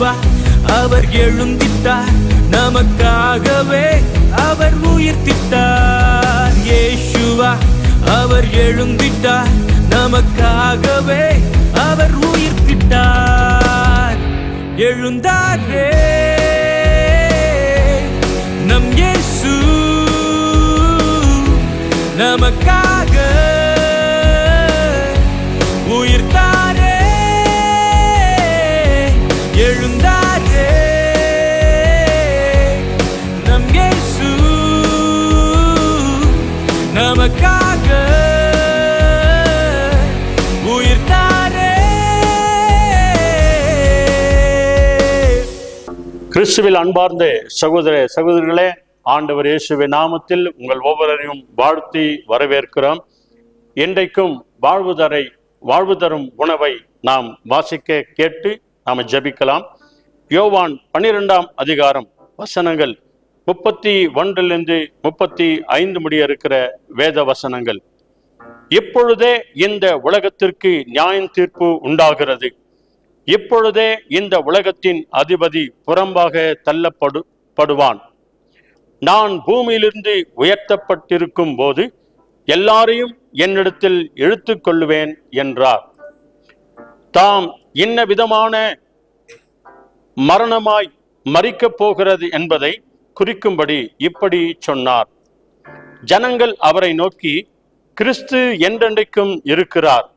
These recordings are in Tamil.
இயேசுவா அவர் எழுந்திட்டார், நமக்காகவே அவர் உயிர்த்திட்டார். இயேசுவா அவர் எழுந்திட்டார், நமக்காகவே அவர் உயிர்த்திட்டார். எழுந்தாரே நம் இயேசு, நமக்காக உயிர்த்தாரே. எழுந்தாரே நம் இயேசு, நமக்காக உயிர்த்தாரே. கிறிஸ்துவில் அன்பார்ந்த சகோதர சகோதரிகளே, ஆண்டவர் இயேசுவின் நாமத்தில் உங்கள் ஒவ்வொருவரையும் வாழ்த்தி வரவேற்கிறோம். இன்றைக்கும் வாழ்வு தரும் உணவை நாம் வாசிக்க கேட்டு நாம் ஜெபிக்கலாம். யோவான் 12ஆம் அதிகாரம் வசனங்கள் 31 35 முடிய இருக்கிற வேத வசனங்கள். இப்பொழுதே இந்த உலகத்திற்கு நியாய தீர்ப்பு உண்டாகிறது. இப்பொழுதே இந்த உலகத்தின் அதிபதி புறம்பாக தள்ளப்படுவான். நான் பூமியிலிருந்து உயர்த்தப்பட்டிருக்கும் போது எல்லாரையும் என்னிடத்தில் இழுத்து கொள்ளுவேன் என்றார். தாம் இன்ன விதமான மரணமாய் மரிக்கப் போகிறது என்பதை குறிக்கும்படி இப்படி சொன்னார். ஜனங்கள் அவரை நோக்கி, கிறிஸ்து என்றென்றைக்கும் இருக்கிறார்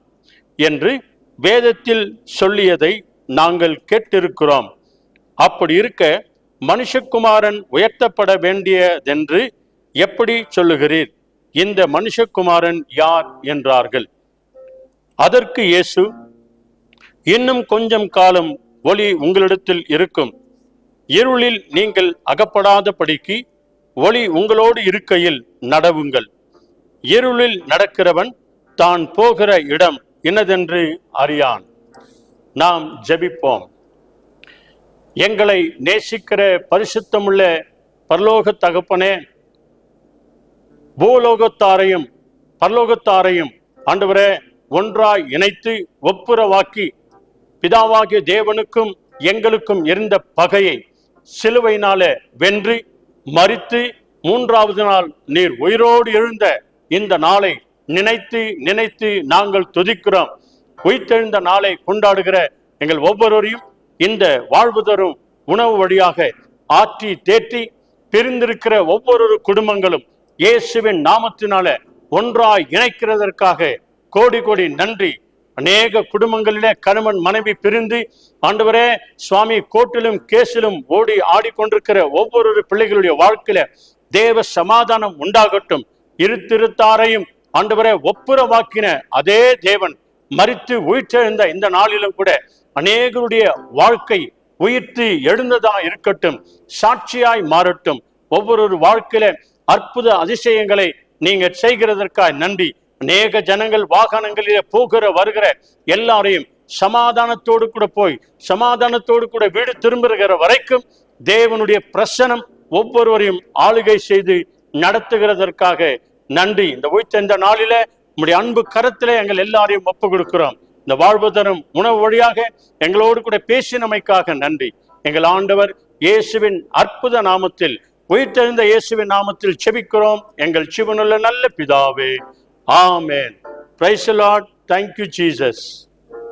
என்று வேதத்தில் சொல்லியதை நாங்கள் கேட்டிருக்கிறோம். அப்படி இருக்க மனுஷகுமாரன் உயர்த்தப்பட வேண்டியதென்று எப்படி சொல்லுகிறீர்? இந்த மனுஷகுமாரன் யார் என்றார்கள். அதற்கு இயேசு, இன்னும் கொஞ்சம் காலம் ஒளி உங்களிடத்தில் இருக்கும். இருளில் நீங்கள் அகப்படாதபடிக்கு ஒளி உங்களோடு இருக்கையில் நடவுங்கள். இருளில் நடக்கிறவன் தான் போகிற இடம் இன்னதென்று அறியான். நாம் ஜெபிப்போம். எங்களை நேசிக்கிற பரிசுத்தமுள்ள பரலோக தகப்பனே, பூலோகத்தாரையும் பரலோகத்தாரையும் ஆண்டவரே ஒன்றாய் இணைத்து ஒப்புரவாக்கி பிதாவாகிய தேவனுக்கும் எங்களுக்கும் இருந்த பகையை சிலுவையினால வென்று மரித்து 3வது நாள் நீர் உயிரோடு எழுந்த இந்த நாளை நினைத்து நினைத்து நாங்கள் துதிக்கிறோம். உயிர்த்தெழுந்த நாளை கொண்டாடுகிற எங்கள் ஒவ்வொருவரையும் இந்த வாழ்வு தரும் உணவு வழியாக ஆற்றி தேற்றி பிரிந்திருக்கிற ஒவ்வொரு குடும்பங்களும் இயேசுவின் நாமத்தினால ஒன்றாய் இணைக்கிறதற்காக கோடி கோடி நன்றி. அநேக குடும்பங்களிலே கணவன் மனைவி பிரிந்து ஆண்டவரே சுவாமி கோர்ட்டிலும் கேஸிலும் ஓடி ஆடிக்கொண்டிருக்கிற ஒவ்வொரு பிள்ளைகளுடைய வாழ்க்கையில தேவ சமாதானம் உண்டாகட்டும். இருத்தாரையும் ஆண்டவரே ஒப்புரவாக்கின அதே தேவன் மரித்து உயிர்த்தெழுந்த இந்த நாளிலும் கூட அநேகருடைய வாழ்க்கை உயிர்த்து எழுந்ததா இருக்கட்டும், சாட்சியாய் மாறட்டும். ஒவ்வொரு வாழ்க்கையில அற்புத அதிசயங்களை நீங்க செய்கிறதற்காக நன்றி. அநேக ஜனங்கள் வாகனங்களிலே போகிற வருகிற எல்லாரையும் சமாதானத்தோடு கூட போய் சமாதானத்தோடு கூட வீடு திரும்புகிற வரைக்கும் தேவனுடைய பிரசனம் ஒவ்வொருவரையும் ஆளுகை செய்து நடத்துகிறதற்காக நன்றி. இந்த உயிர்த்தெழுந்த நாளில நம்முடைய அன்பு கரத்திலே எங்கள் எல்லாரையும் ஒப்பு கொடுக்கிறோம். இந்த வாழ்வு தரும் உணவு வழியாக எங்களோடு கூட பேசினமைக்காக நன்றி. எங்கள் ஆண்டவர் இயேசுவின் அற்புத நாமத்தில், உயிர்த்தெழுந்த இயேசுவின் நாமத்தில் செபிக்கிறோம் எங்கள் ஜீவனுள்ள நல்ல பிதாவே. Amen. Praise the Lord. Thank you Jesus.